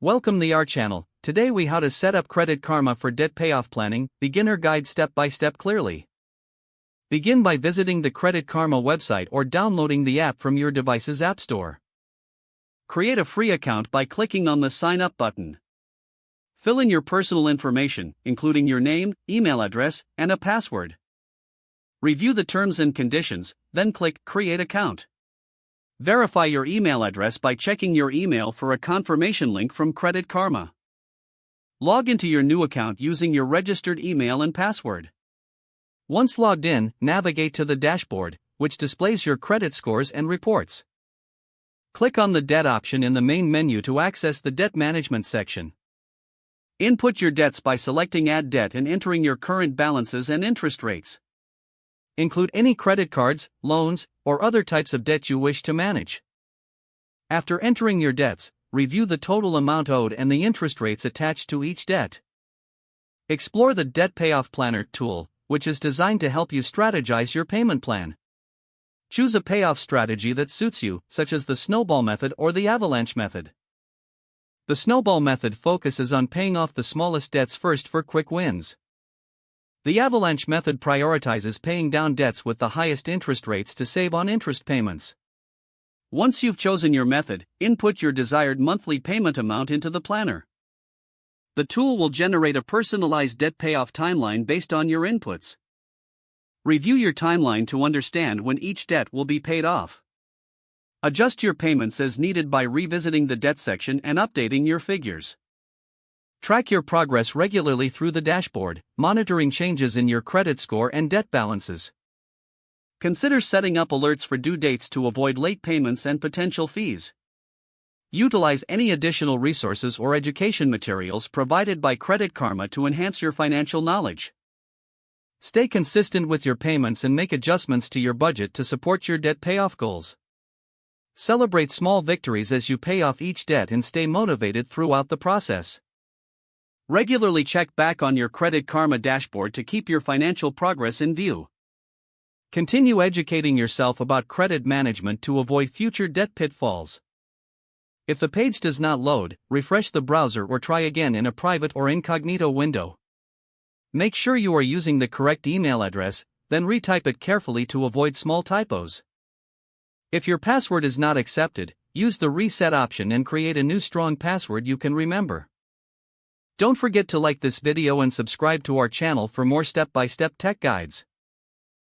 Welcome to our channel. Today we how to set up Credit Karma for debt payoff planning, beginner guide step by step clearly. Begin by visiting the Credit Karma website or downloading the app from your device's app store. Create a free account by clicking on the sign up button. Fill in your personal information, including your name, email address, and a password. Review the terms and conditions, then click Create Account. Verify your email address by checking your email for a confirmation link from Credit Karma. Log into your new account using your registered email and password. Once logged in, navigate to the dashboard, which displays your credit scores and reports. Click on the debt option in the main menu to access the debt management section. Input your debts by selecting Add Debt and entering your current balances and interest rates. Include any credit cards, loans, or other types of debt you wish to manage. After entering your debts, review the total amount owed and the interest rates attached to each debt. Explore the Debt Payoff Planner tool, which is designed to help you strategize your payment plan. Choose a payoff strategy that suits you, such as the snowball method or the avalanche method. The snowball method focuses on paying off the smallest debts first for quick wins. The avalanche method prioritizes paying down debts with the highest interest rates to save on interest payments. Once you've chosen your method, input your desired monthly payment amount into the planner. The tool will generate a personalized debt payoff timeline based on your inputs. Review your timeline to understand when each debt will be paid off. Adjust your payments as needed by revisiting the debt section and updating your figures. Track your progress regularly through the dashboard, monitoring changes in your credit score and debt balances. Consider setting up alerts for due dates to avoid late payments and potential fees. Utilize any additional resources or education materials provided by Credit Karma to enhance your financial knowledge. Stay consistent with your payments and make adjustments to your budget to support your debt payoff goals. Celebrate small victories as you pay off each debt and stay motivated throughout the process. Regularly check back on your Credit Karma dashboard to keep your financial progress in view. Continue educating yourself about credit management to avoid future debt pitfalls. If the page does not load, refresh the browser or try again in a private or incognito window. Make sure you are using the correct email address, then retype it carefully to avoid small typos. If your password is not accepted, use the reset option and create a new strong password you can remember. Don't forget to like this video and subscribe to our channel for more step-by-step tech guides.